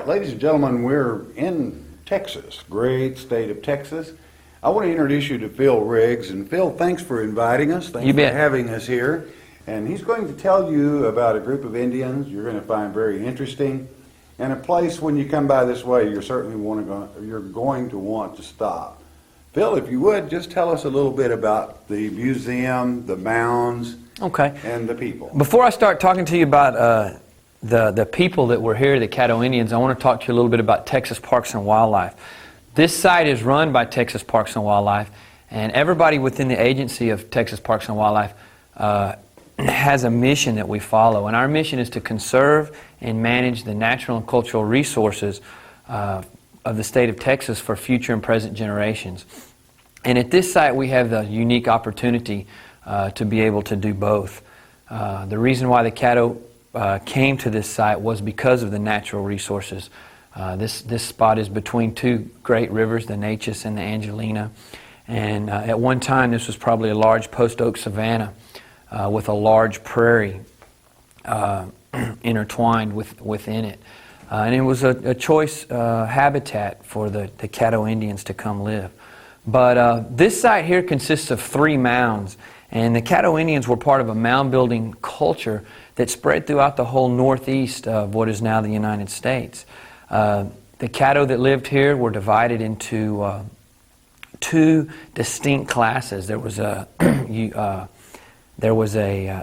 right, ladies and gentlemen, we're in Texas, great state of Texas. I want to introduce you to Phil Riggs. And Phil, thanks for inviting us. Thanks for having us here. And he's going to tell you about a group of Indians you're going to find very interesting, and a place when you come by this way you're going to want to stop. Phil, if you would, just tell us a little bit about the museum, the mounds, and the people. Before I start talking to you about the people that were here, the Caddo Indians, I want to talk to you a little bit about Texas Parks and Wildlife. This site is run by Texas Parks and Wildlife, and everybody within the agency of Texas Parks and Wildlife has a mission that we follow, and our mission is to conserve and manage the natural and cultural resources of the state of Texas for future and present generations. And at this site we have the unique opportunity to be able to do both. The reason why the Caddo came to this site was because of the natural resources. This spot is between two great rivers, the Neches and the Angelina, and at one time this was probably a large post oak savanna with a large prairie intertwined within it. And it was a choice habitat for the Caddo Indians to come live. But this site here consists of 3 mounds, and the Caddo Indians were part of a mound building culture that spread throughout the whole northeast of what is now the United States. The Caddo that lived here were divided into 2 distinct classes. There was a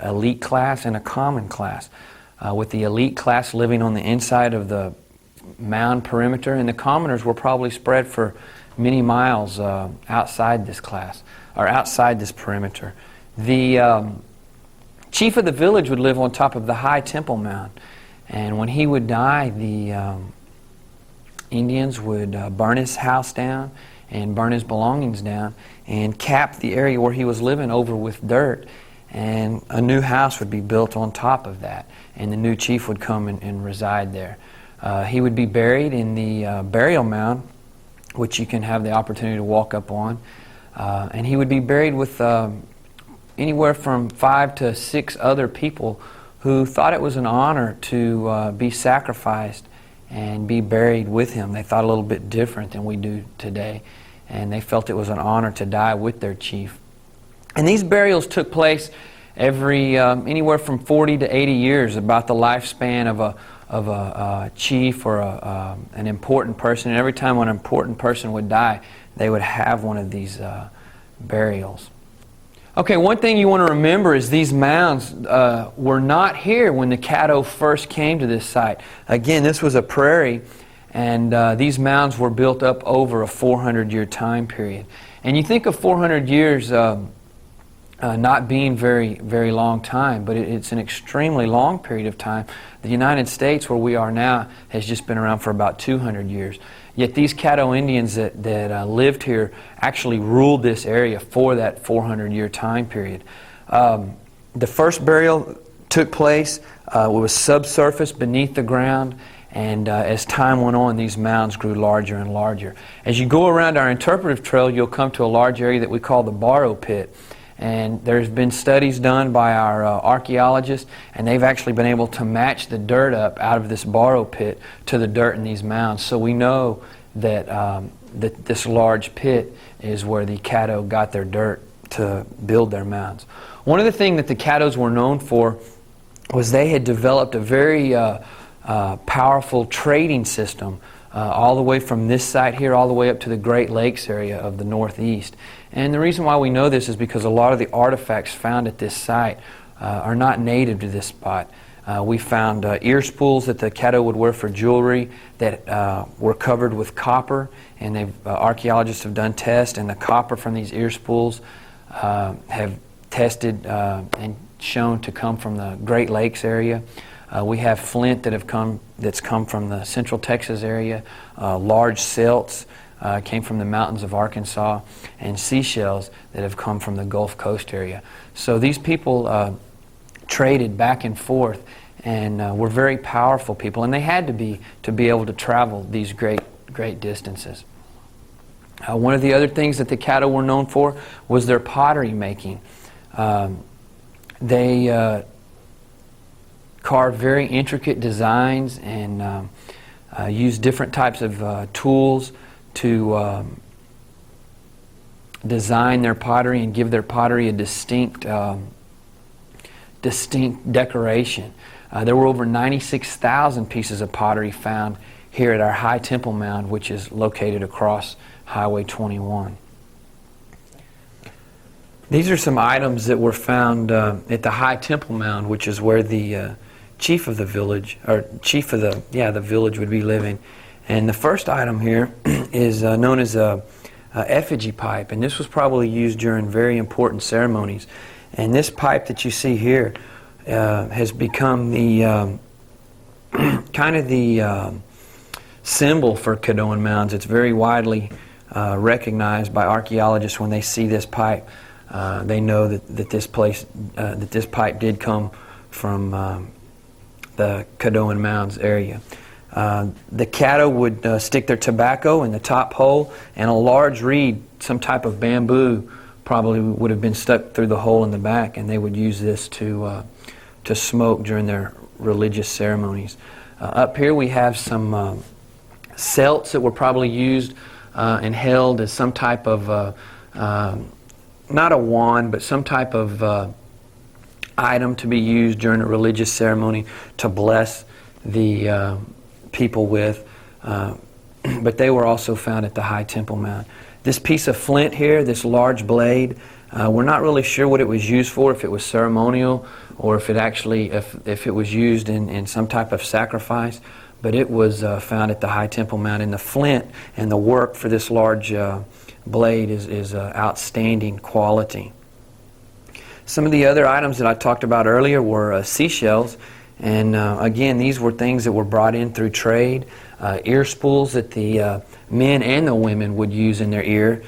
elite class and a common class. With the elite class living on the inside of the mound perimeter, and the commoners were probably spread for many miles outside this class, or outside this perimeter. The chief of the village would live on top of the high temple mound, and when he would die, the Indians would burn his house down and burn his belongings down and cap the area where he was living over with dirt, and a new house would be built on top of that, and the new chief would come and reside there. He would be buried in the burial mound, which you can have the opportunity to walk up on, and he would be buried with anywhere from 5 to 6 other people who thought it was an honor to be sacrificed and be buried with him. They thought a little bit different than we do today, and they felt it was an honor to die with their chief. And these burials took place every anywhere from 40 to 80 years, about the lifespan of a chief or an important person. And every time an important person would die, they would have one of these burials. Okay, one thing you want to remember is these mounds were not here when the Caddo first came to this site. Again, this was a prairie, and these mounds were built up over a 400-year time period. And you think of 400 years not being very long time, but it's an extremely long period of time. The United States, where we are now, has just been around for about 200 years. Yet these Caddo Indians that lived here actually ruled this area for that 400-year time period. The first burial took place, it was subsurface beneath the ground, and as time went on, these mounds grew larger and larger. As you go around our interpretive trail, you'll come to a large area that we call the Borrow Pit. And there's been studies done by our archaeologists, and they've actually been able to match the dirt up out of this Borrow Pit to the dirt in these mounds. So we know that, that this large pit is where the Caddo got their dirt to build their mounds. One of the things that the Caddos were known for was they had developed a very powerful trading system all the way from this site here all the way up to the Great Lakes area of the Northeast. And the reason why we know this is because a lot of the artifacts found at this site are not native to this spot. We found ear spools that the Caddo would wear for jewelry that were covered with copper, and archaeologists have done tests, and the copper from these ear spools have tested and shown to come from the Great Lakes area. We have flint that's come from the Central Texas area, large silts came from the mountains of Arkansas, and seashells that have come from the Gulf Coast area. So these people traded back and forth, and were very powerful people, and they had to be able to travel these great distances. One of the other things that the Caddo were known for was their pottery making. They carved very intricate designs and used different types of tools to design their pottery and give their pottery a distinct decoration. There were over 96,000 pieces of pottery found here at our High Temple Mound, which is located across Highway 21. These are some items that were found at the High Temple Mound, which is where the chief of the village, or chief of the village would be living. And the first item here is known as a effigy pipe, and this was probably used during very important ceremonies. And this pipe that you see here has become the kind of the symbol for Caddoan Mounds. It's very widely recognized by archaeologists. When they see this pipe, they know that this pipe did come from the Caddoan Mounds area. The Caddo would stick their tobacco in the top hole, and a large reed, some type of bamboo, probably would have been stuck through the hole in the back, and they would use this to smoke during their religious ceremonies. Up here we have some celts that were probably used and held as some type of, not a wand, but some type of item to be used during a religious ceremony to bless the people with. But they were also found at the High Temple Mound. This piece of flint here, this large blade, we're not really sure what it was used for, if it was ceremonial or if it actually, if it was used in some type of sacrifice, but it was found at the High Temple Mound. And the flint and the work for this large blade is outstanding quality. Some of the other items that I talked about earlier were seashells, and again, these were things that were brought in through trade. Ear spools that the men and the women would use in their ear.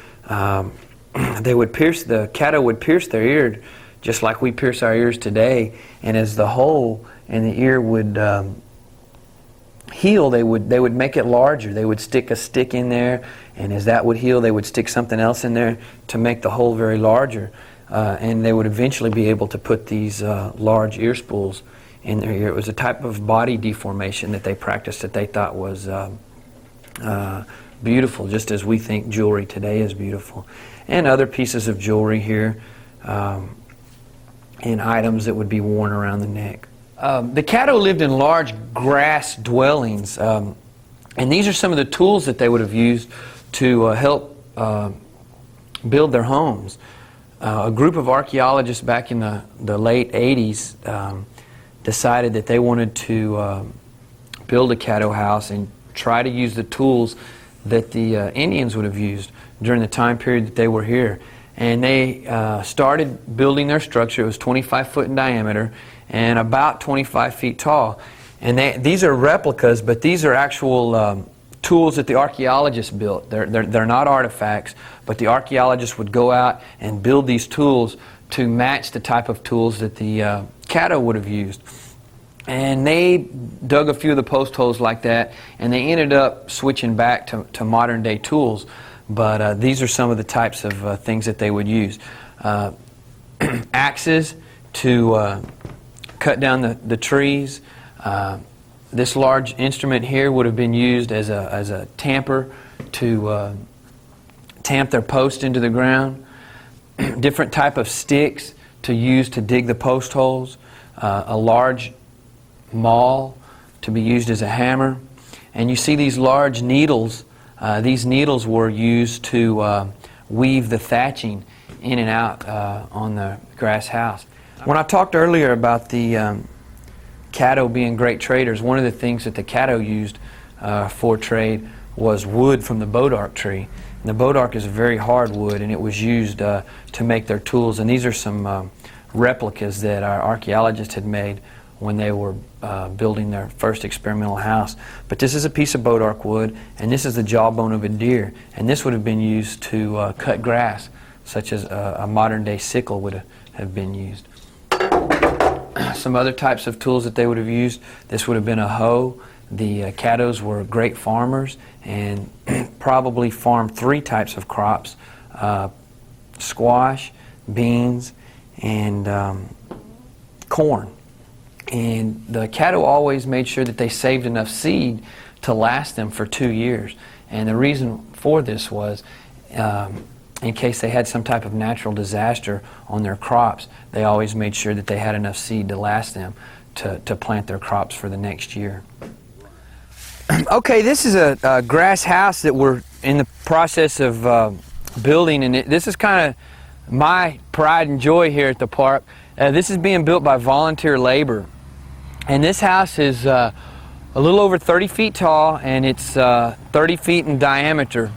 They would pierce, the Caddo would pierce their ear just like we pierce our ears today, and as the hole in the ear would heal, they would make it larger. They would stick a stick in there, and as that would heal, they would stick something else in there to make the hole very larger, and they would eventually be able to put these large ear spools in their ear. It was a type of body deformation that they practiced that they thought was beautiful, just as we think jewelry today is beautiful. And other pieces of jewelry here, and items that would be worn around the neck. The Caddo lived in large grass dwellings, and these are some of the tools that they would have used to help build their homes. A group of archaeologists back in the late 80s decided that they wanted to build a Caddo house and try to use the tools that the Indians would have used during the time period that they were here. And they started building their structure. It was 25 foot in diameter and about 25 feet tall. And these are replicas, but these are actual tools that the archaeologists built. They're not artifacts, but the archaeologists would go out and build these tools to match the type of tools that the Caddo would have used. And they dug a few of the post holes like that, and they ended up switching back to modern day tools. But these are some of the types of things that they would use. Axes to cut down the trees. This large instrument here would have been used as a tamper to tamp their post into the ground. Different type of sticks to use to dig the post holes. A large maul to be used as a hammer. And you see these large needles. These needles were used to weave the thatching in and out on the grass house. When I talked earlier about the Caddo being great traders, one of the things that the Caddo used for trade was wood from the bodark tree. And the bodark is a very hard wood, and it was used to make their tools. And these are some replicas that our archaeologists had made when they were building their first experimental house. But this is a piece of bodark wood, and this is the jawbone of a deer. And this would have been used to cut grass, such as a modern day sickle would have been used. Some other types of tools that they would have used, this would have been a hoe. The Caddos were great farmers and probably farmed three types of crops: squash, beans, and corn. And the Caddo always made sure that they saved enough seed to last them for 2 years. And the reason for this was in case they had some type of natural disaster on their crops, they always made sure that they had enough seed to last them to plant their crops for the next year. Okay, this is a grass house that we're in the process of building, and this is kind of my pride and joy here at the park. This is being built by volunteer labor, and this house is a little over 30 feet tall, and it's 30 feet in diameter,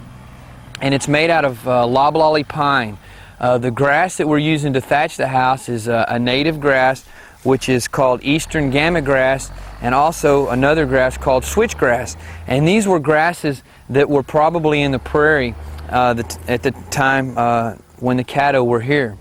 and it's made out of loblolly pine. The grass that we're using to thatch the house is a native grass, which is called eastern gamma grass, and also another grass called switchgrass. And these were grasses that were probably in the prairie at the time when the Caddo were here.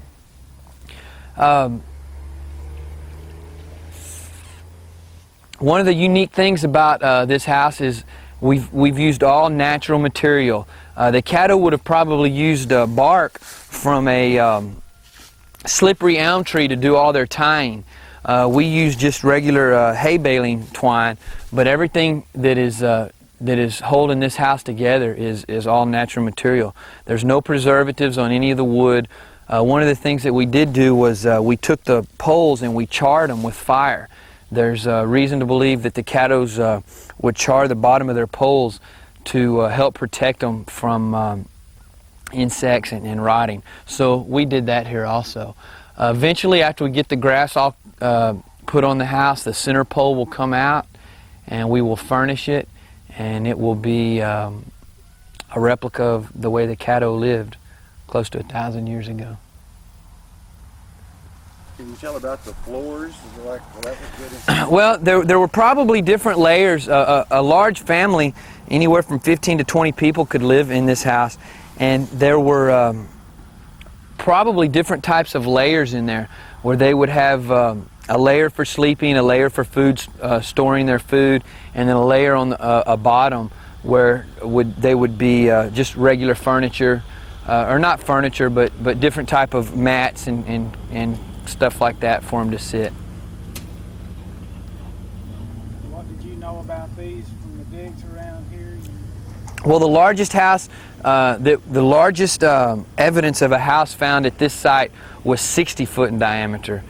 One of the unique things about this house is we've used all natural material. The Caddo would have probably used bark from a slippery elm tree to do all their tying. We use just regular hay baling twine, but everything that is holding this house together is all natural material. There's no preservatives on any of the wood. One of the things that we did do was we took the poles and we charred them with fire. There's reason to believe that the Caddos would char the bottom of their poles to help protect them from insects and rotting. So we did that here also. Eventually, after we get the grass all put on the house, the center pole will come out and we will furnish it, and it will be a replica of the way the Caddo lived close to 1,000 years ago. Can you tell about the floors? That was good. Well, there were probably different layers. A large family, anywhere from 15 to 20 people, could live in this house, and there were probably different types of layers in there, where they would have a layer for sleeping, a layer for food, storing their food, and then a layer on a bottom where they would be just regular furniture, or not furniture, but different type of mats and stuff like that for them to sit. What did you know about these from the digs around here? Well, the largest house, the largest evidence of a house found at this site was 60 foot in diameter,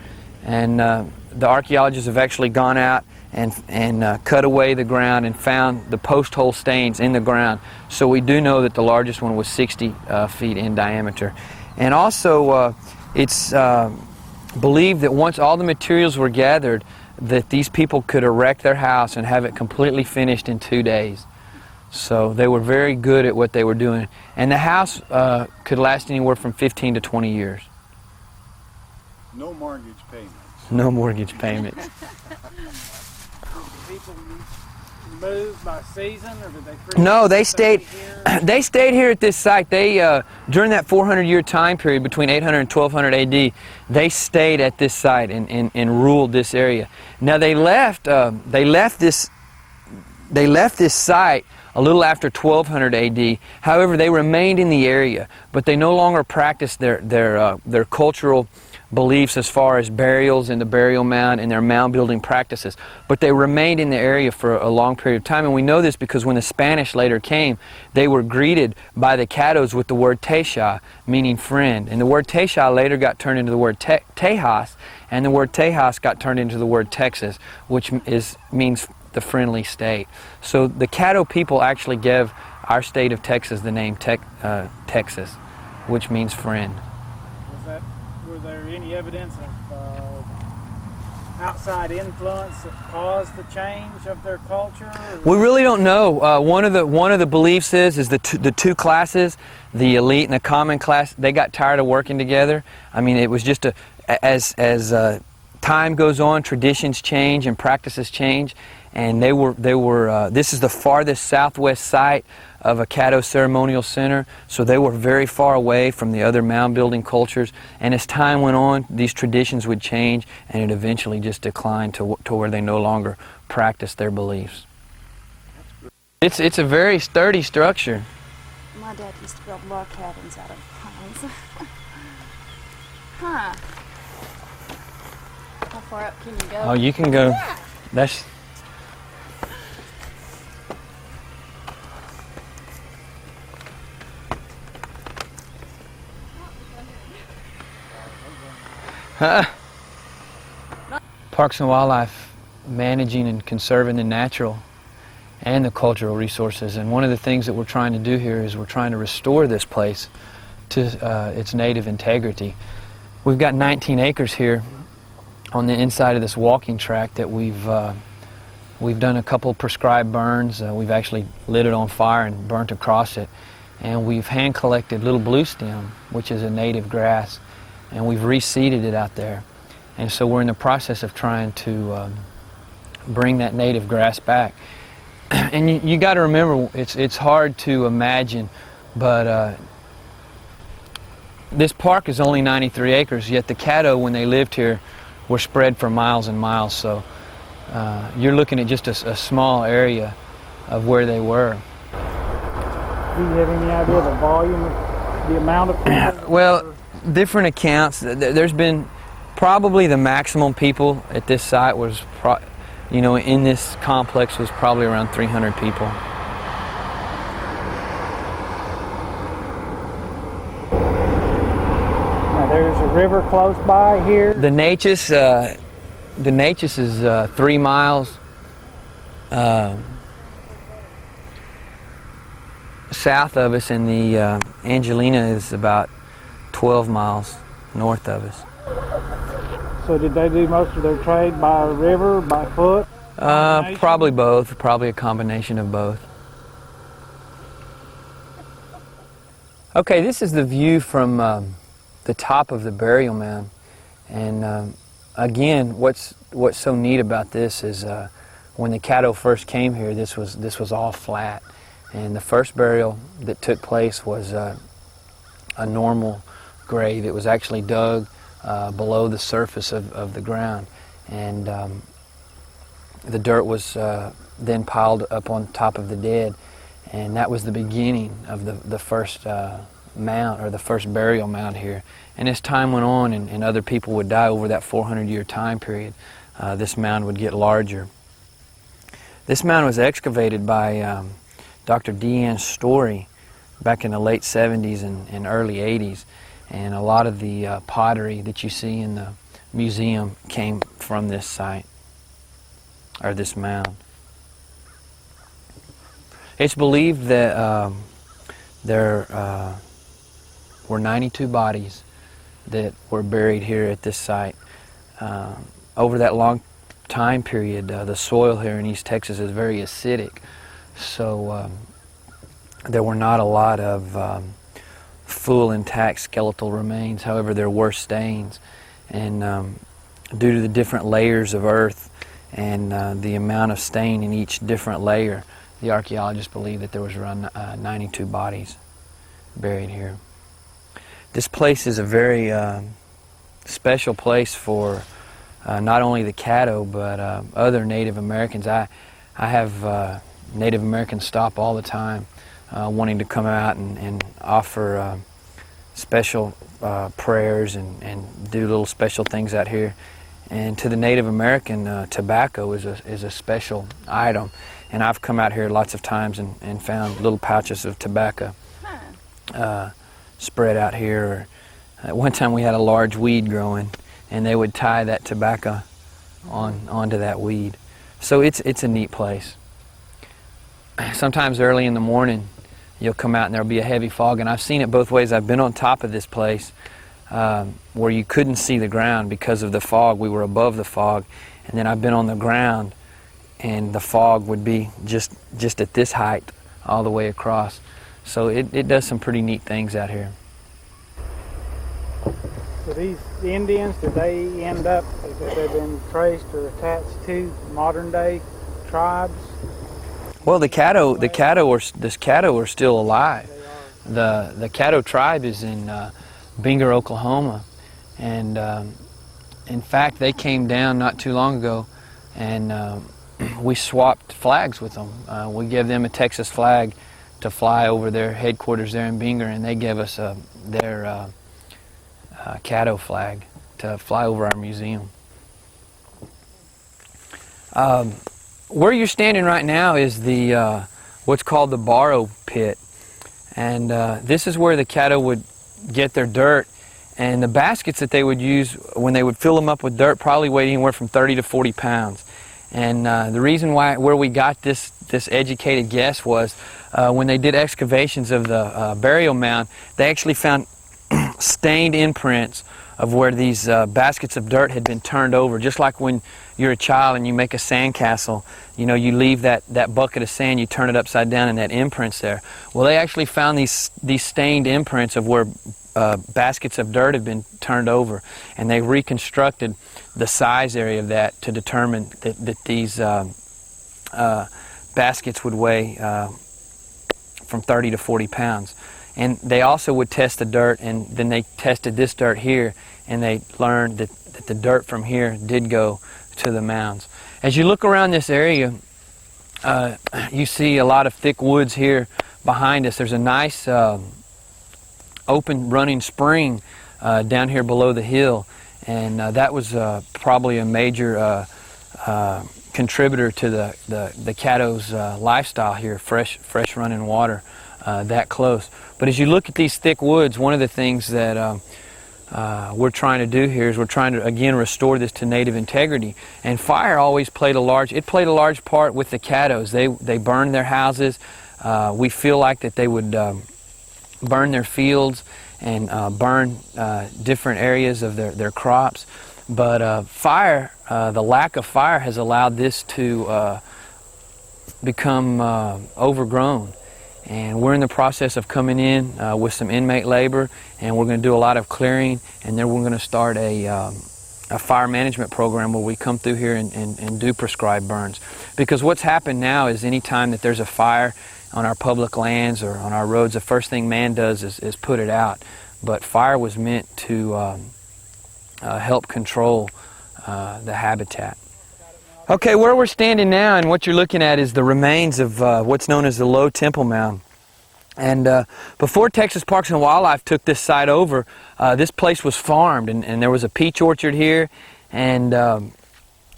and the archaeologists have actually gone out and cut away the ground and found the post hole stains in the ground. So we do know that the largest one was 60 feet in diameter. And also it's believed that once all the materials were gathered, that these people could erect their house and have it completely finished in 2 days. So they were very good at what they were doing. And the house could last anywhere from 15 to 20 years. No mortgage payments. No mortgage payments. People moved by season, or did they? No, they stayed. They stayed here at this site. They during that 400-year time period between 800 and 1200 A.D., they stayed at this site and ruled this area. Now they left. They left this site a little after 1200 A.D. However, they remained in the area, but they no longer practiced their cultural beliefs as far as burials in the burial mound and their mound building practices. But they remained in the area for a long period of time, and we know this because when the Spanish later came, they were greeted by the Caddos with the word Texa, meaning friend. And the word Texa later got turned into the word Tejas, and the word Tejas got turned into the word Texas, which means the friendly state. So the Caddo people actually gave our state of Texas the name Texas, which means friend. Were there any evidence of outside influence that caused the change of their culture? We really don't know. One of the beliefs is the two classes, the elite and the common class, they got tired of working together. I mean, it was just as time goes on, traditions change and practices change, and they were. This is the farthest southwest site of a Caddo ceremonial center, so they were very far away from the other mound building cultures. And as time went on, these traditions would change, and it eventually just declined to where they no longer practiced their beliefs. It's a very sturdy structure. My dad used to build log cabins out of pines. Huh. How far up can you go? Oh, you can go. Yeah. That's. Parks and Wildlife managing and conserving the natural and the cultural resources, and one of the things that we're trying to do here is we're trying to restore this place to its native integrity. We've got 19 acres here on the inside of this walking track that we've done a couple prescribed burns. We've actually lit it on fire and burnt across it, and we've hand collected little bluestem, which is a native grass, and we've reseeded it out there. And so we're in the process of trying to bring that native grass back. And you got to remember, it's hard to imagine, but this park is only 93 acres, yet the Caddo, when they lived here, were spread for miles and miles. So you're looking at just a small area of where they were. Do you have any idea the volume, the amount of people? Well, different accounts. There's been probably the maximum people at this site was, in this complex was probably around 300 people. Now there's a river close by here. The Natchez is 3 miles south of us, and the Angelina is about 12 miles north of us. So did they do most of their trade by river, by foot? Probably both, probably a combination of both. Okay, this is the view from the top of the burial mound, and again, what's so neat about this is when the Caddo first came here, this was all flat, and the first burial that took place was a normal grave. It was actually dug below the surface of the ground, and the dirt was then piled up on top of the dead, and that was the beginning of the first mound, or the first burial mound here. And as time went on and other people would die over that 400-year time period, this mound would get larger. This mound was excavated by Dr. Deanne Story back in the late 70s and early 80s. And a lot of the pottery that you see in the museum came from this site, or this mound. It's believed that there were 92 bodies that were buried here at this site. Over that long time period, the soil here in East Texas is very acidic, so there were not a lot of full intact skeletal remains. However, there were stains, and due to the different layers of earth and the amount of stain in each different layer, the archaeologists believe that there was around 92 bodies buried here. This place is a very special place for not only the Caddo, but other Native Americans. I have Native Americans stop all the time wanting to come out and offer special prayers and do little special things out here. And to the Native American, tobacco is a special item. And I've come out here lots of times and found little pouches of tobacco spread out here. At one time we had a large weed growing, and they would tie that tobacco onto that weed. So it's a neat place. Sometimes early in the morning you'll come out and there'll be a heavy fog, and I've seen it both ways. I've been on top of this place where you couldn't see the ground because of the fog. We were above the fog, and then I've been on the ground and the fog would be just at this height all the way across. So it does some pretty neat things out here. So these Indians, did they end up, have they been traced or attached to modern day tribes? Well, the Caddo are still alive. The Caddo tribe is in Binger, Oklahoma, and in fact they came down not too long ago, and we swapped flags with them. We gave them a Texas flag to fly over their headquarters there in Binger, and they gave us their Caddo flag to fly over our museum. Where you're standing right now is the what's called the borrow pit, and this is where the Caddo would get their dirt, And the baskets that they would use when they would fill them up with dirt probably weighed anywhere from 30 to 40 pounds. And the reason where we got this educated guess was when they did excavations of the burial mound, they actually found stained imprints of where these baskets of dirt had been turned over. Just like when you're a child and you make a sandcastle, you know, you leave that bucket of sand, you turn it upside down, and that imprint's there. Well, they actually found these stained imprints of where baskets of dirt have been turned over, and they reconstructed the size area of that to determine that these baskets would weigh from 30 to 40 pounds. And they also would test the dirt, and then they tested this dirt here, and they learned that the dirt from here did go to the mounds. As you look around this area, you see a lot of thick woods here behind us. There's a nice open running spring down here below the hill, and that was probably a major contributor to the Caddo's lifestyle here, fresh running water that close. But as you look at these thick woods, one of the things that we're trying to do here is we're trying to again restore this to native integrity. And fire always played a large part with the Caddos. They burned their houses. We feel like that they would burn their fields and burn different areas of their crops. But fire, the lack of fire has allowed this to become overgrown. And we're in the process of coming in with some inmate labor, and we're going to do a lot of clearing, and then we're going to start a fire management program where we come through here and do prescribed burns. Because what's happened now is any time that there's a fire on our public lands or on our roads, the first thing man does is put it out. But fire was meant to help control the habitat. Okay, where we're standing now and what you're looking at is the remains of what's known as the Low Temple Mound. And before Texas Parks and Wildlife took this site over, this place was farmed, and there was a peach orchard here. And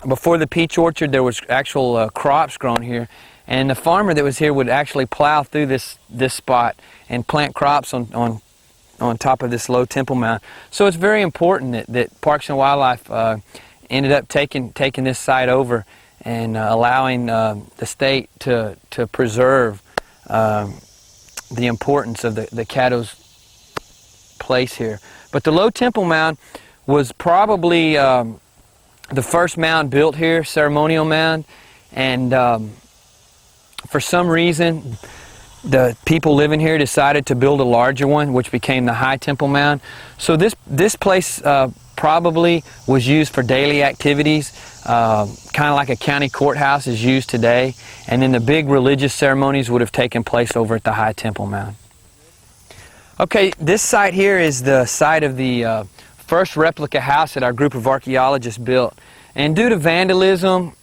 before the peach orchard, there was actual crops grown here. And the farmer that was here would actually plow through this spot and plant crops on top of this Low Temple Mound. So it's very important that Parks and Wildlife ended up taking this site over and allowing the state to preserve the importance of the Caddo's place here. But the Low Temple Mound was probably the first mound built here, ceremonial mound, and for some reason the people living here decided to build a larger one, which became the High Temple Mound. So this place probably was used for daily activities, kind of like a county courthouse is used today, and then the big religious ceremonies would have taken place over at the High Temple Mound. Okay, this site here is the site of the first replica house that our group of archaeologists built. And due to vandalism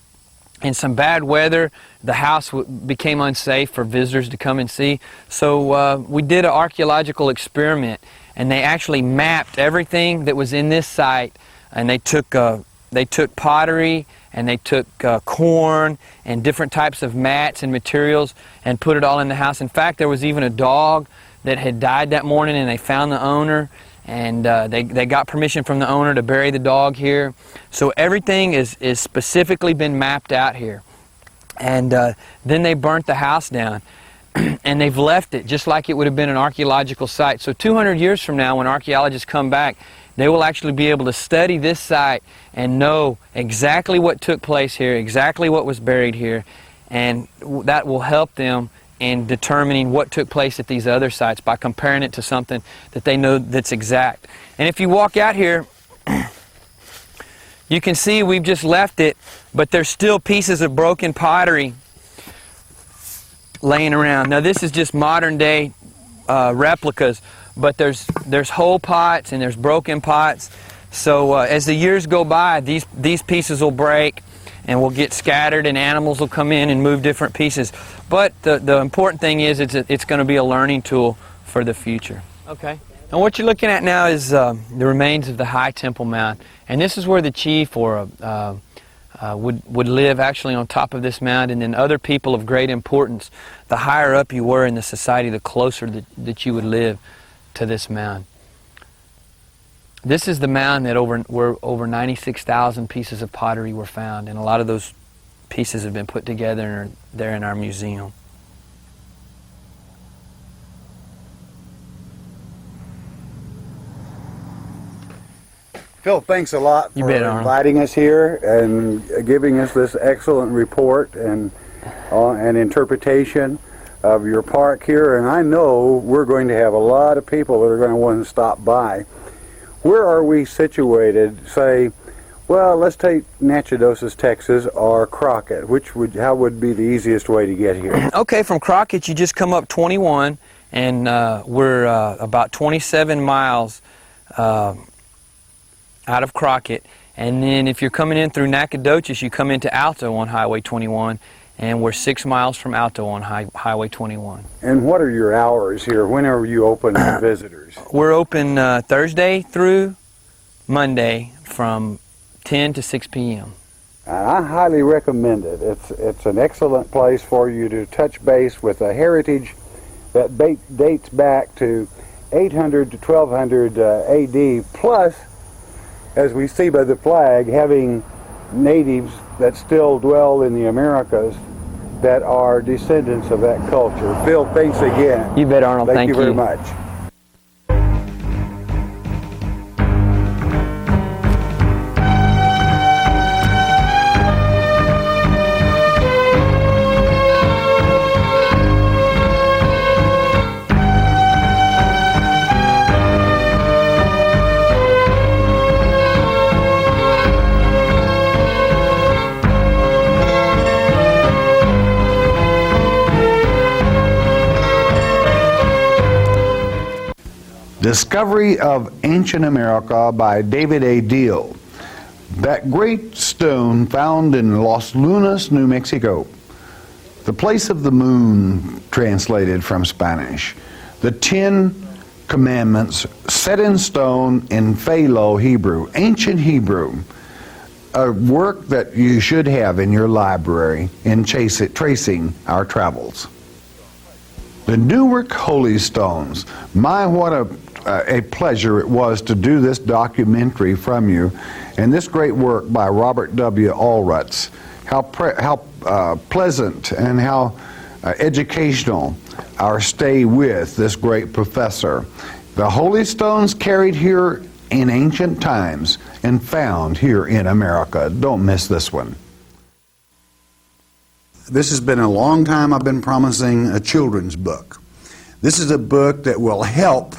and some bad weather, the house became unsafe for visitors to come and see. So we did an archaeological experiment, and they actually mapped everything that was in this site, and they took pottery, and they took corn and different types of mats and materials and put it all in the house. In fact, there was even a dog that had died that morning, and they found the owner, and they got permission from the owner to bury the dog here. So everything is specifically been mapped out here. And then they burnt the house down. And they've left it just like it would have been an archaeological site. So 200 years from now, when archaeologists come back, they will actually be able to study this site and know exactly what took place here, exactly what was buried here, and that will help them in determining what took place at these other sites by comparing it to something that they know that's exact. And if you walk out here, you can see we've just left it, but there's still pieces of broken pottery laying around. Now this is just modern day replicas, but there's whole pots and there's broken pots. So as the years go by, these pieces will break and will get scattered, and animals will come in and move different pieces. But the important thing is it's going to be a learning tool for the future. Okay. And what you're looking at now is the remains of the High Temple Mound, and this is where the chief or would live actually on top of this mound, and then other people of great importance. The higher up you were in the society, the closer that you would live to this mound. This is the mound that where over 96,000 pieces of pottery were found, and a lot of those pieces have been put together and are there in our museum. Phil, thanks a lot for inviting us here and giving us this excellent report and interpretation of your park here. And I know we're going to have a lot of people that are going to want to stop by. Where are we situated? Say, well, let's take Natchitoches, Texas, or Crockett. How would be the easiest way to get here? Okay, from Crockett, you just come up 21, and we're about 27 miles out of Crockett. And then if you're coming in through Nacogdoches, you come into Alto on Highway 21, and we're 6 miles from Alto on Highway 21. And what are your hours here? When are you open to visitors? We're open Thursday through Monday from 10 to 6 p.m. I highly recommend it. It's an excellent place for you to touch base with a heritage that dates back to 800 to 1200 AD, plus, as we see by the flag, having natives that still dwell in the Americas that are descendants of that culture. Phil, thanks again. You bet, Arnold. Thank you very much. Discovery of Ancient America by David A. Deal. That great stone found in Los Lunas, New Mexico. The place of the moon, translated from Spanish. The 10 Commandments set in stone in Philo Hebrew, ancient Hebrew. A work that you should have in your library in tracing our travels. The Newark Holy Stones. My, what a pleasure it was to do this documentary from you, and this great work by Robert W. Allrutz. How pleasant and how educational our stay with this great professor. The Holy Stones carried here in ancient times and found here in America. Don't miss this one. This has been a long time I've been promising a children's book. This is a book that will help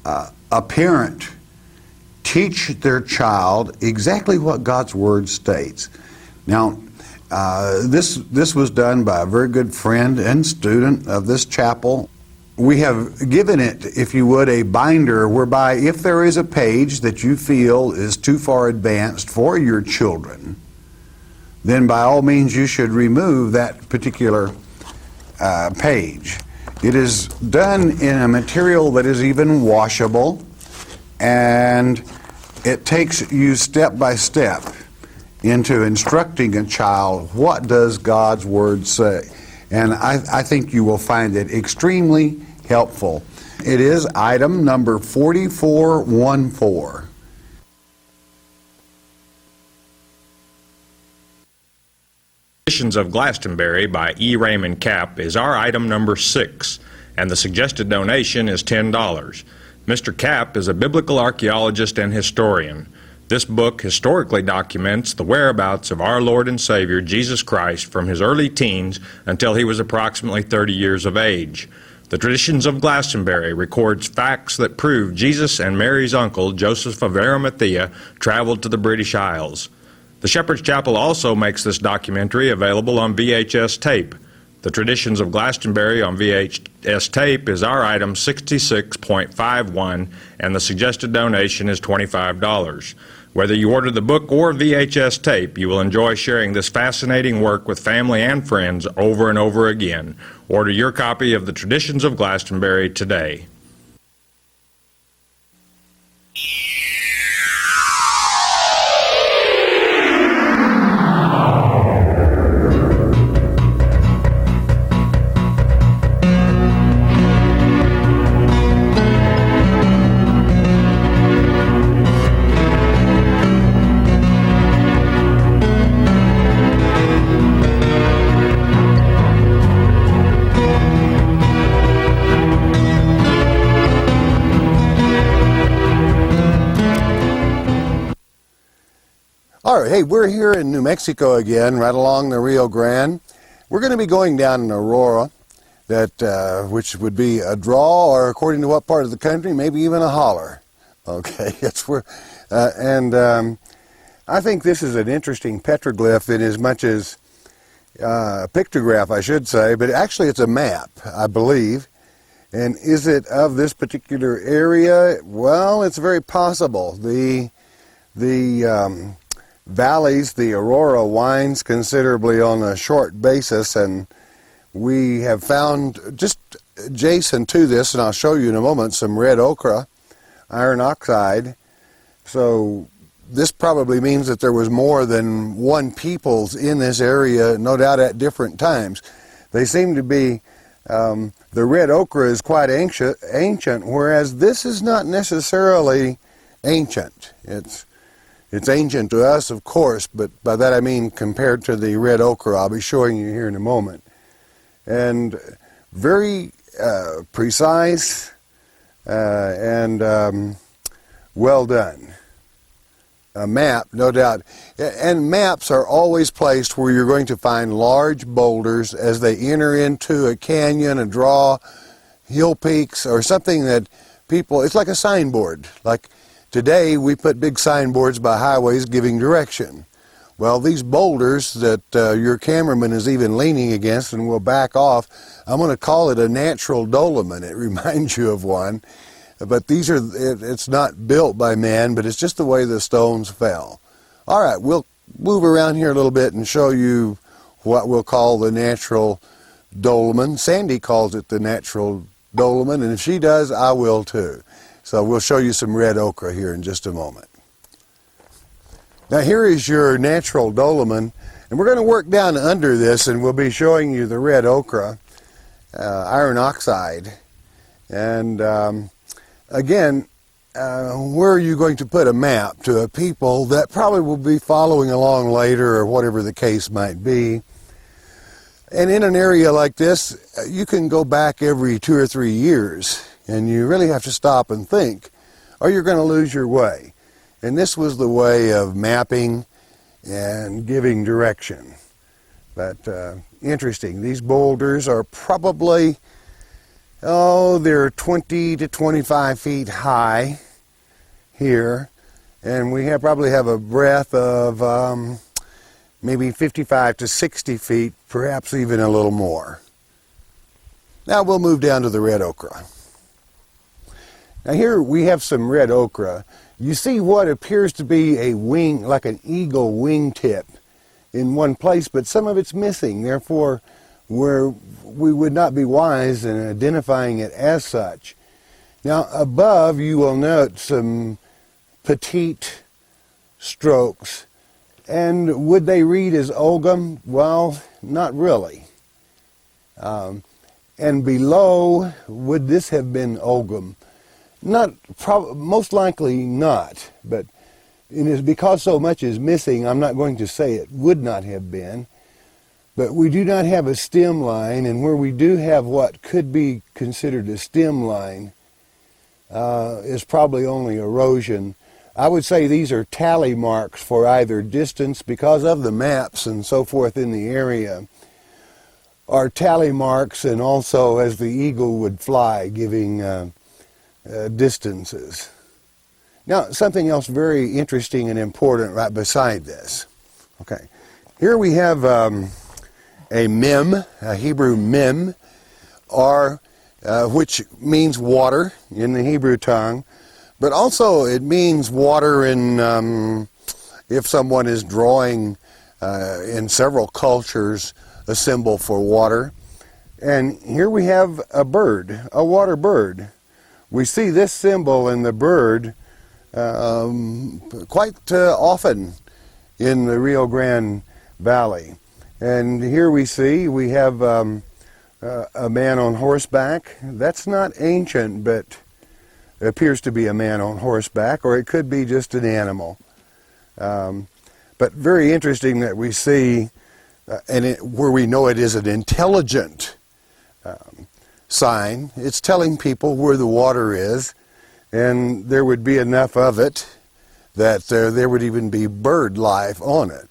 a parent teach their child exactly what God's Word states. Now, this was done by a very good friend and student of this chapel. We have given it, if you would, a binder whereby if there is a page that you feel is too far advanced for your children, then by all means you should remove that particular page. It is done in a material that is even washable, and it takes you step by step into instructing a child what does God's Word say. And I think you will find it extremely helpful. It is item number 4414. Traditions of Glastonbury by E. Raymond Capp is our item number 6, and the suggested donation is $10. Mr. Capp is a biblical archaeologist and historian. This book historically documents the whereabouts of our Lord and Savior Jesus Christ from his early teens until he was approximately 30 years of age. The Traditions of Glastonbury records facts that prove Jesus and Mary's uncle, Joseph of Arimathea, traveled to the British Isles. The Shepherd's Chapel also makes this documentary available on VHS tape. The Traditions of Glastonbury on VHS tape is our item 66.51, and the suggested donation is $25. Whether you order the book or VHS tape, you will enjoy sharing this fascinating work with family and friends over and over again. Order your copy of the Traditions of Glastonbury today. All right, hey, we're here in New Mexico again, right along the Rio Grande. We're going to be going down in Aurora, which would be a draw, or according to what part of the country, maybe even a holler. Okay, that's where, I think this is an interesting petroglyph in as much as pictograph, I should say, but actually it's a map, I believe. And is it of this particular area? Well, it's very possible. The valleys, the Aurora, winds considerably on a short basis, and we have found just adjacent to this, and I'll show you in a moment, some red ochre, iron oxide. So this probably means that there was more than one peoples in this area, no doubt at different times. They seem to be, the red ochre is quite ancient, whereas this is not necessarily ancient. It's ancient to us, of course, but by that I mean compared to the red ochre I'll be showing you here in a moment. And very precise and well done. A map, no doubt. And maps are always placed where you're going to find large boulders as they enter into a canyon, a draw, hill peaks, or something that people, it's like a signboard. Like today we put big signboards by highways giving direction. Well, these boulders that your cameraman is even leaning against and will back off, I'm going to call it a natural dolomite. It reminds you of one. But these are, it's not built by man, but it's just the way the stones fell. All right, we'll move around here a little bit and show you what we'll call the natural dolomite. Sandy calls it the natural dolomite, and if she does, I will too. So we'll show you some red ochre here in just a moment. Now here is your natural dolomite, and we're going to work down under this, and we'll be showing you the red ochre, iron oxide, and again, where are you going to put a map to a people that probably will be following along later or whatever the case might be? And in an area like this, you can go back every 2 or 3 years, and you really have to stop and think, or you're going to lose your way. And this was the way of mapping and giving direction. But interesting. These boulders are probably, they're 20 to 25 feet high here, and we probably have a breadth of maybe 55 to 60 feet, perhaps even a little more. Now we'll move down to the red ochre. Now here we have some red ochre. You see what appears to be a wing, like an eagle wingtip in one place, but some of it's missing. Therefore, we would not be wise in identifying it as such. Now above you will note some petite strokes, and would they read as ogum? Well, not really. And below, would this have been ogum? Most likely not, but because so much is missing, I'm not going to say it would not have been. But we do not have a stem line, and where we do have what could be considered a stem line is probably only erosion. I would say these are tally marks for either distance, because of the maps and so forth in the area, are tally marks, and also as the eagle would fly, giving distances. Now, something else very interesting and important right beside this. Okay, here we have a mem, a Hebrew mem, which means water in the Hebrew tongue, but also it means water in, if someone is drawing in several cultures, a symbol for water. And here we have a bird, a water bird. We see this symbol in the bird quite often in the Rio Grande Valley. And here we have a man on horseback. That's not ancient, but it appears to be a man on horseback, or it could be just an animal. But very interesting that we see, where we know it is an intelligent sign. It's telling people where the water is, and there would be enough of it that there would even be bird life on it.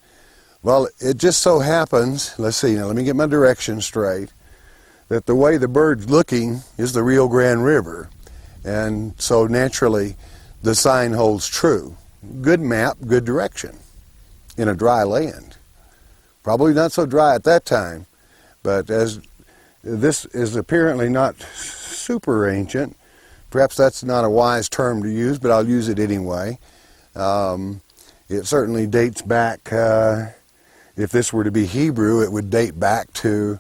Well, it just so happens, let's see, now let me get my direction straight, that the way the bird's looking is the Rio Grande River. And so naturally, the sign holds true. Good map, good direction in a dry land. Probably not so dry at that time, but as this is apparently not super ancient, perhaps that's not a wise term to use, but I'll use it anyway. It certainly dates back, if this were to be Hebrew, it would date back to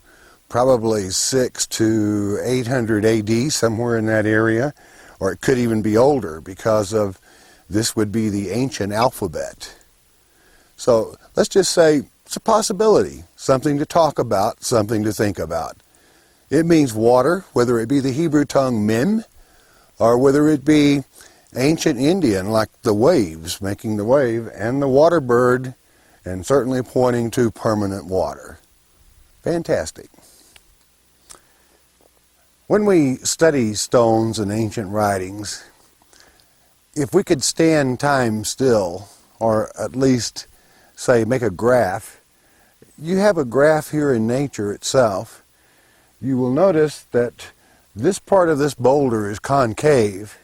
probably 6 to 800 AD, somewhere in that area, or it could even be older because of this would be the ancient alphabet. So let's just say it's a possibility, something to talk about, something to think about. It means water, whether it be the Hebrew tongue mem, or whether it be ancient Indian like the waves, making the wave, and the water bird, and certainly pointing to permanent water. Fantastic. When we study stones and ancient writings, if we could stand time still, or at least, say, make a graph, you have a graph here in nature itself, you will notice that this part of this boulder is concave,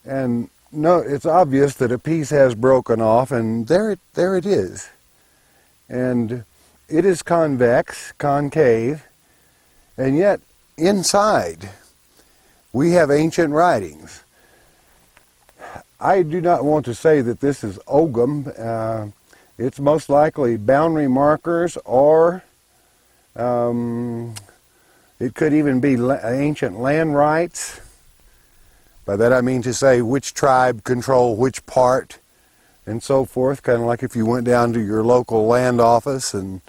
and no, it's obvious that a piece has broken off, and there it is. And it is convex, concave, and yet inside we have ancient writings. I do not want to say that this is Ogham. It's most likely boundary markers, or it could even be ancient land rights. By that I mean to say which tribe control which part and so forth, kind of like if you went down to your local land office and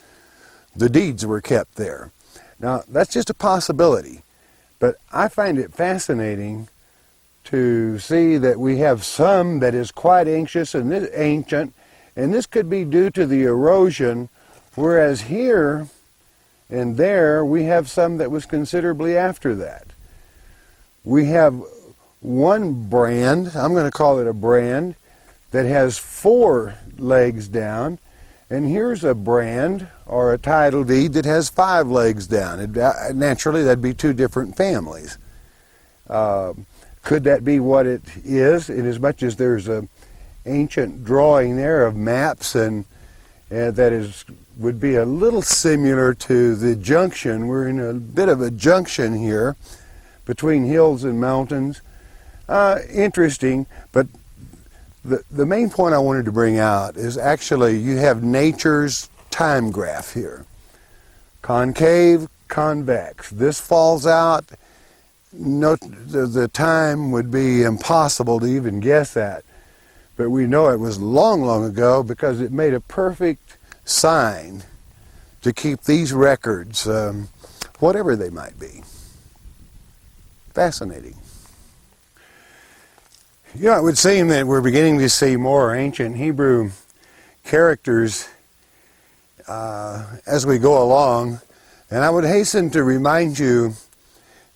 the deeds were kept there. Now, that's just a possibility, but I find it fascinating to see that we have some that is quite ancient, and this could be due to the erosion, whereas here and there we have some that was considerably after that. We have one brand, I'm going to call it a brand, that has 4 legs down, and here's a brand or a title deed that has 5 legs down. Naturally, that'd be 2 different families. Could that be what it is, in as much as there's a ancient drawing there of maps, and that would be a little similar to the junction. We're in a bit of a junction here between hills and mountains. Interesting, but the main point I wanted to bring out is actually you have nature's time graph here. Concave, convex. This falls out. No, the time would be impossible to even guess at. But we know it was long, long ago because it made a perfect sign to keep these records, whatever they might be. Fascinating. You know, it would seem that we're beginning to see more ancient Hebrew characters as we go along. And I would hasten to remind you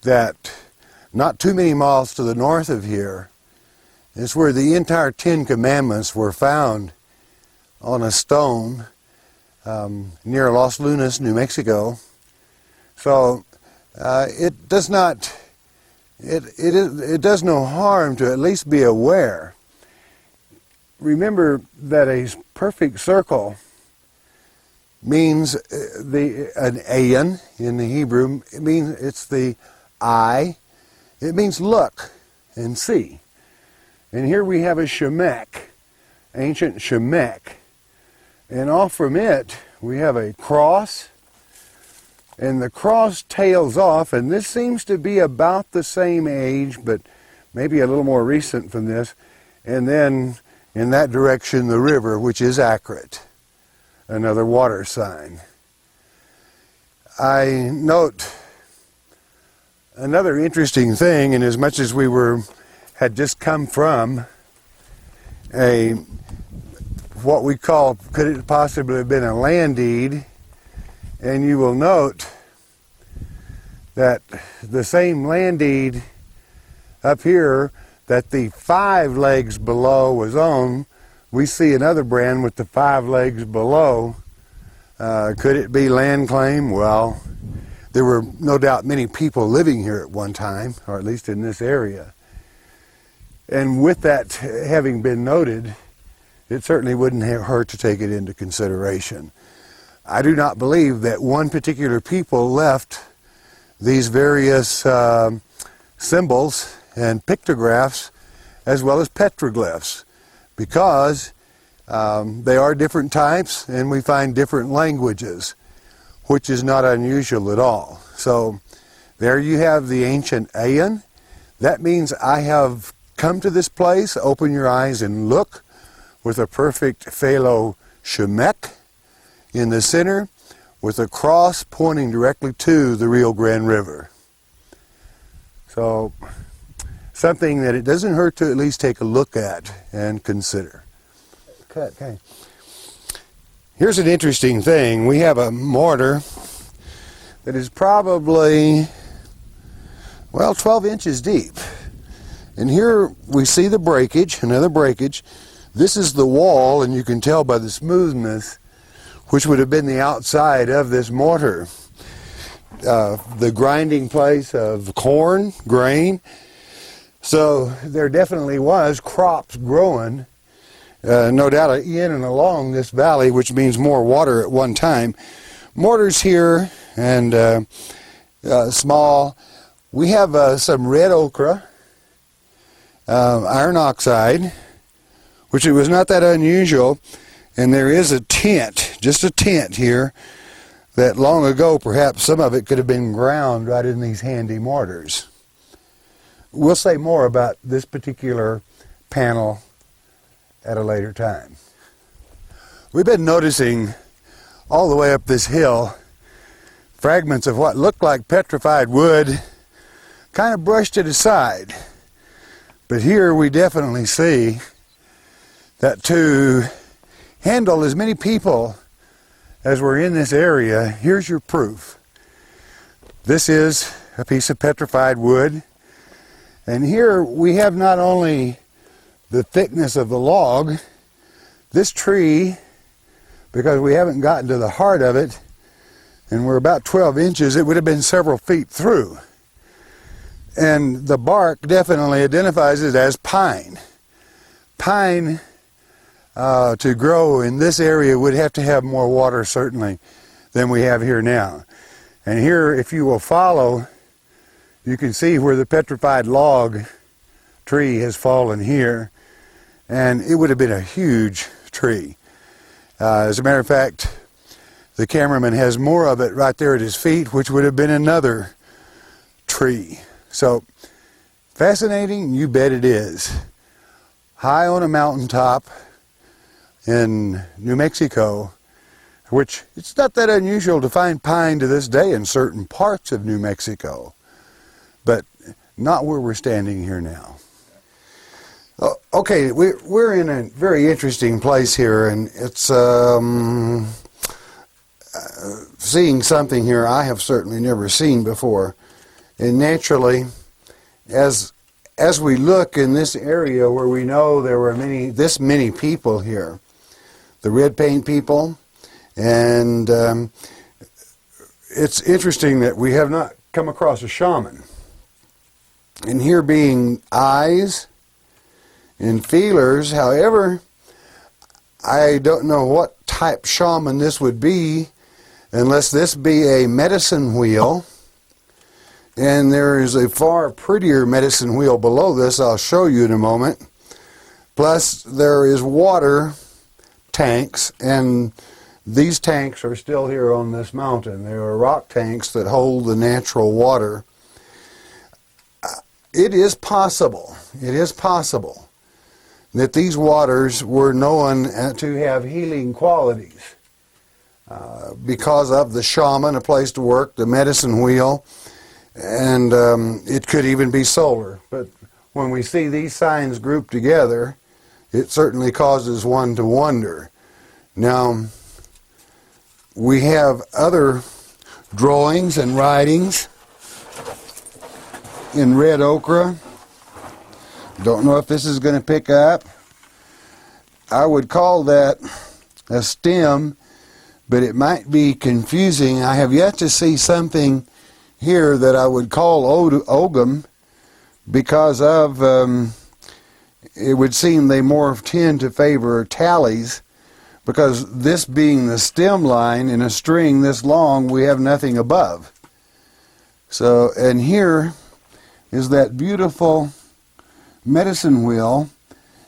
that not too many miles to the north of here is where the entire 10 Commandments were found on a stone near Los Lunas, New Mexico. So it does not... It does no harm to at least be aware. Remember that a perfect circle means an ayin in the Hebrew. It means it's the eye. It means look and see. And here we have a shemek, ancient shemek. And off from it we have a cross. And the cross tails off, and this seems to be about the same age, but maybe a little more recent from this. And then in that direction, the river, which is accurate, another water sign. I note another interesting thing, and as much as we had just come from what we call, could it possibly have been a land deed? And you will note that the same land deed up here that the 5 legs below was on, we see another brand with the 5 legs below. Could it be land claim? Well, there were no doubt many people living here at one time, or at least in this area. And with that having been noted, it certainly wouldn't hurt to take it into consideration. I do not believe that one particular people left these various symbols and pictographs as well as petroglyphs, because they are different types and we find different languages, which is not unusual at all. So there you have the ancient Aeon. That means I have come to this place. Open your eyes and look, with a perfect phalo shemek in the center, with a cross pointing directly to the Rio Grande River. So something that it doesn't hurt to at least take a look at and consider. Okay. Here's an interesting thing. We have a mortar that is probably, well, 12 inches deep. And here we see the breakage, another breakage. This is the wall, and you can tell by the smoothness, which would have been the outside of this mortar. The grinding place of corn, grain. So there definitely was crops growing, no doubt in and along this valley, which means more water at one time. Mortars here and small. We have some red ochre, iron oxide, which it was not that unusual, and there is a tint, just a tint here, that long ago perhaps some of it could have been ground right in these handy mortars. We'll say more about this particular panel at a later time. We've been noticing all the way up this hill fragments of what looked like petrified wood, kind of brushed it aside. But here we definitely see that to handle as many people as were in this area, here's your proof. This is a piece of petrified wood, and here we have not only the thickness of the log, this tree, because we haven't gotten to the heart of it, and we're about 12 inches, it would have been several feet through. And the bark definitely identifies it as pine. Pine, to grow in this area, would have to have more water certainly than we have here now. And here, if you will follow, you can see where the petrified log tree has fallen here, and it would have been a huge tree. As a matter of fact, the cameraman has more of it right there at his feet, which would have been another tree. So, fascinating, you bet it is. High on a mountaintop in New Mexico, which it's not that unusual to find pine to this day in certain parts of New Mexico, but not where we're standing here now. Okay, we're in a very interesting place here, and it's seeing something here I have certainly never seen before. And naturally, as we look in this area where we know there were this many people here, the red paint people, and it's interesting that we have not come across a shaman. And here being eyes and feelers, however, I don't know what type shaman this would be unless this be a medicine wheel. And there is a far prettier medicine wheel below this I'll show you in a moment. Plus there is water tanks, and these tanks are still here on this mountain. They are rock tanks that hold the natural water. It is possible that these waters were known to have healing qualities because of the shaman, a place to work, the medicine wheel, and it could even be solar. But when we see these signs grouped together, it certainly causes one to wonder. Now, we have other drawings and writings in red ochre. Don't know if this is going to pick up. I would call that a stem, but it might be confusing. I have yet to see something here that I would call ogum because of, it would seem they more tend to favor tallies, because this being the stem line in a string this long, we have nothing above. So, and here is that beautiful medicine wheel,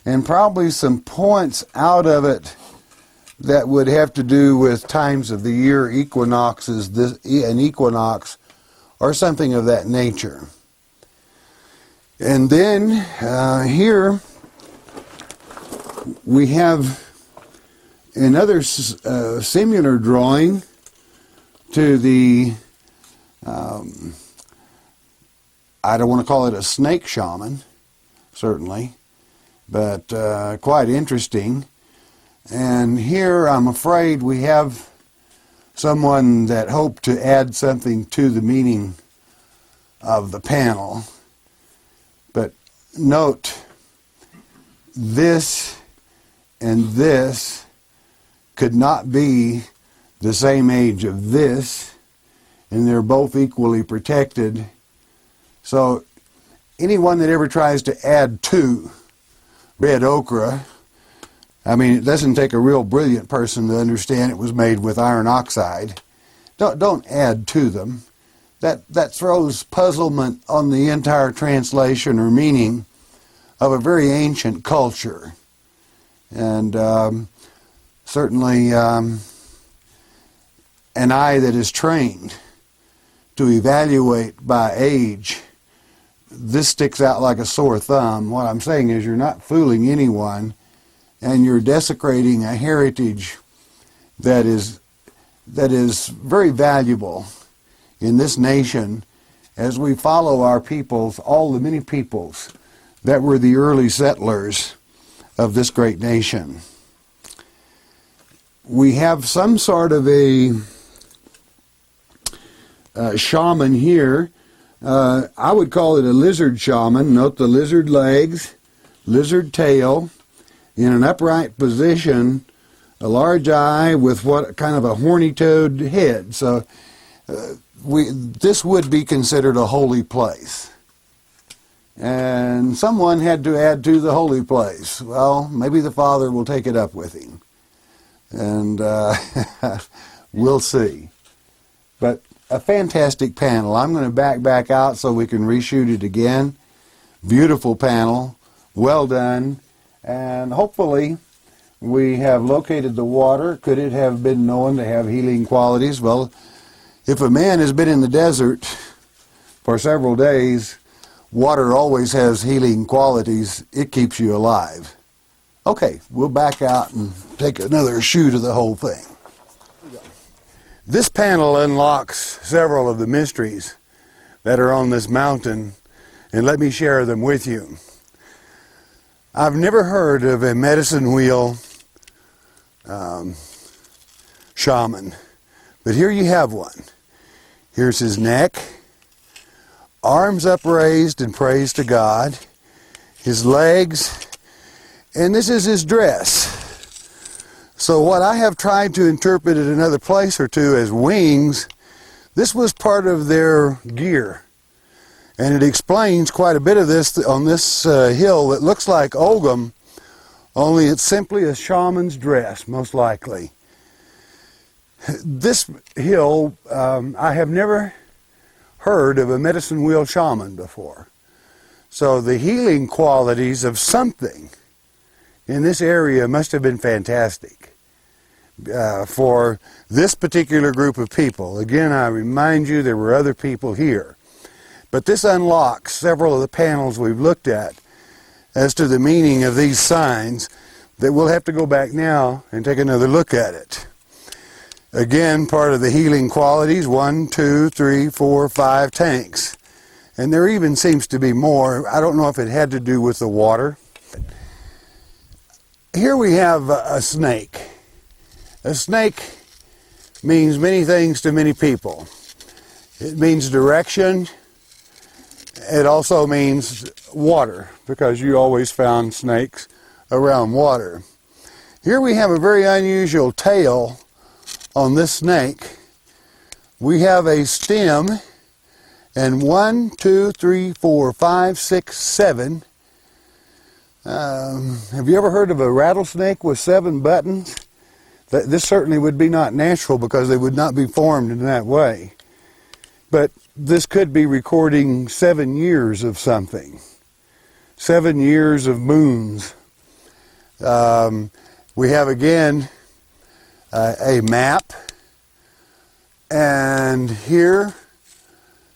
and probably some points out of it that would have to do with times of the year, equinoxes, an equinox, or something of that nature. And then here we have another similar drawing to the, I don't want to call it a snake shaman, certainly, but quite interesting. And here I'm afraid we have someone that hoped to add something to the meaning of the panel. But note, this and this could not be the same age of this, and they're both equally protected. So anyone that ever tries to add to red ochre, I mean, it doesn't take a real brilliant person to understand it was made with iron oxide. Don't add to them. That throws puzzlement on the entire translation or meaning of a very ancient culture. And certainly an eye that is trained to evaluate by age, this sticks out like a sore thumb. What I'm saying is you're not fooling anyone, and you're desecrating a heritage that is very valuable in this nation as we follow our peoples, all the many peoples that were the early settlers of this great nation. We have some sort of a shaman here. I would call it a lizard shaman. Note the lizard legs, lizard tail, in an upright position, a large eye with what kind of a horny-toed head. So this would be considered a holy place. And someone had to add to the holy place. Well, maybe the Father will take it up with him. And we'll see. But a fantastic panel. I'm going to back out so we can reshoot it again. Beautiful panel. Well done. And hopefully we have located the water. Could it have been known to have healing qualities? Well, if a man has been in the desert for several days, water always has healing qualities. It keeps you alive. Okay, we'll back out and take another shoot of the whole thing. This panel unlocks several of the mysteries that are on this mountain, and let me share them with you. I've never heard of a medicine wheel shaman, but here you have one. Here's his neck, arms upraised in praise to God, his legs, and this is his dress. So what I have tried to interpret at another place or two as wings, this was part of their gear. And it explains quite a bit of this on this hill that looks like ogum, only it's simply a shaman's dress, most likely. This hill, I have never heard of a medicine wheel shaman before. So the healing qualities of something in this area must have been fantastic for this particular group of people. Again, I remind you there were other people here. But this unlocks several of the panels we've looked at as to the meaning of these signs that we'll have to go back now and take another look at it. Again, part of the healing qualities, 1, 2, 3, 4, 5 tanks. And there even seems to be more. I don't know if it had to do with the water. Here we have a snake. A snake means many things to many people. It means direction, it also means water, because you always found snakes around water. Here we have a very unusual tail on this snake. We have a stem, and 1, 2, 3, 4, 5, 6, 7. Have you ever heard of a rattlesnake with 7 buttons? This certainly would be not natural, because they would not be formed in that way. But this could be recording 7 years of something. 7 years of moons. We have again a map, and here,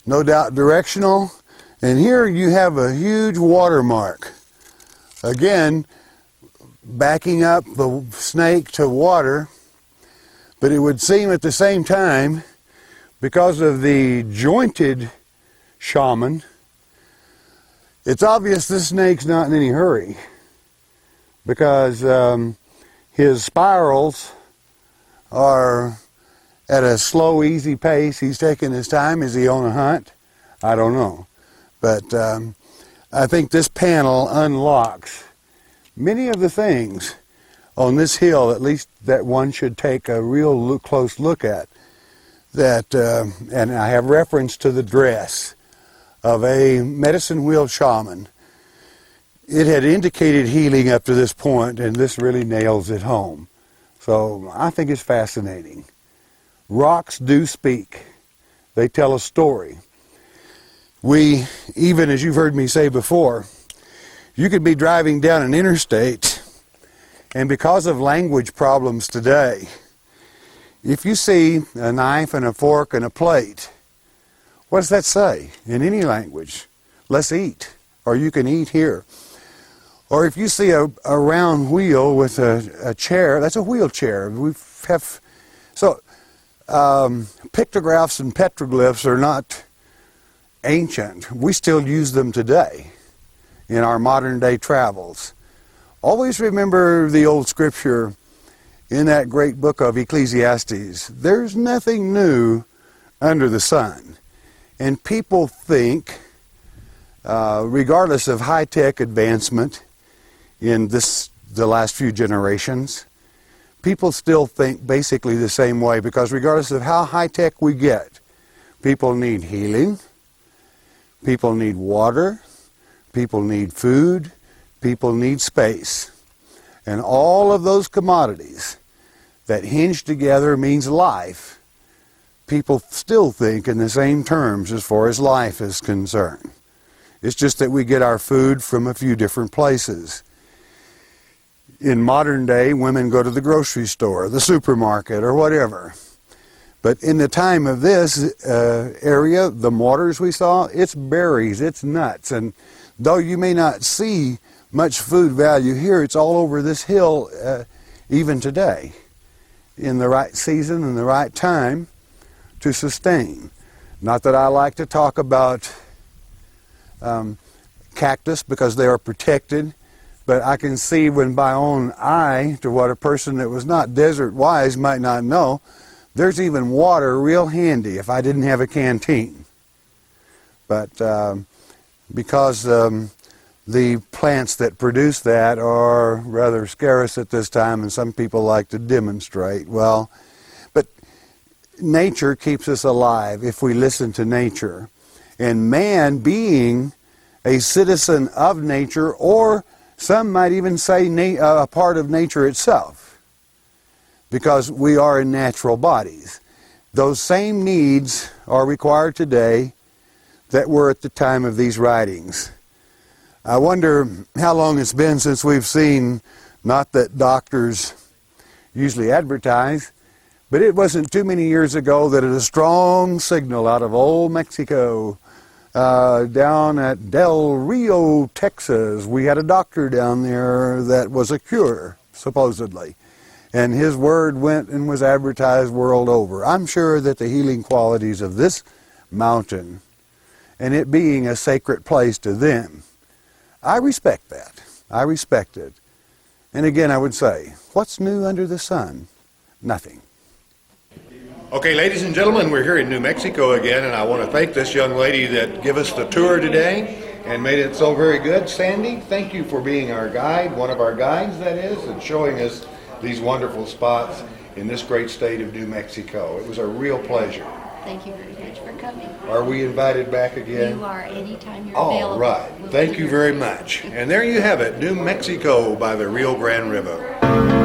no doubt directional, and here you have a huge watermark. Again, backing up the snake to water, but it would seem at the same time, because of the jointed shaman, it's obvious this snake's not in any hurry, because his spirals are at a slow, easy pace. He's taking his time. Is he on a hunt? I don't know. But I think this panel unlocks many of the things on this hill, at least that one should take a real close look at. That, and I have reference to the dress of a medicine wheel shaman. It had indicated healing up to this point, and this really nails it home. So I think it's fascinating. Rocks do speak. They tell a story. We, even as you've heard me say before, you could be driving down an interstate, and because of language problems today, if you see a knife and a fork and a plate, what does that say in any language? Let's eat, or you can eat here. Or if you see a round wheel with a chair, that's a wheelchair. Pictographs and petroglyphs are not ancient. We still use them today in our modern day travels. Always remember the old scripture in that great book of Ecclesiastes. There's nothing new under the sun. And people think, regardless of high-tech advancement in the last few generations, people still think basically the same way, because regardless of how high-tech we get, people need healing, people need water, people need food, people need space. And all of those commodities that hinge together means life. People still think in the same terms as far as life is concerned. It's just that we get our food from a few different places. In modern day, women go to the grocery store, the supermarket, or whatever. But in the time of this area, the waters we saw, it's berries, it's nuts. And though you may not see much food value here, it's all over this hill even today, in the right season and the right time to sustain. Not that I like to talk about cactus, because they are protected, but I can see when by own eye to what a person that was not desert wise might not know. There's even water real handy if I didn't have a canteen. But because the plants that produce that are rather scarce at this time, and some people like to demonstrate, well, but nature keeps us alive if we listen to nature. And man, being a citizen of nature, or some might even say a part of nature itself, because we are in natural bodies. Those same needs are required today that were at the time of these writings. I wonder how long it's been since we've seen, not that doctors usually advertise, but it wasn't too many years ago that a strong signal out of old Mexico, down at Del Rio, Texas, we had a doctor down there that was a cure, supposedly. And his word went and was advertised world over. I'm sure that the healing qualities of this mountain, and it being a sacred place to them, I respect that. I respect it. And again, I would say, what's new under the sun? Nothing. Okay, ladies and gentlemen, we're here in New Mexico again, and I want to thank this young lady that gave us the tour today and made it so very good. Sandy, thank you for being our guide, one of our guides that is, and showing us these wonderful spots in this great state of New Mexico. It was a real pleasure. Thank you very much for coming. Are we invited back again? You are anytime you're All available. right. Thank you very much. And there you have it, New Mexico by the Rio Grande River.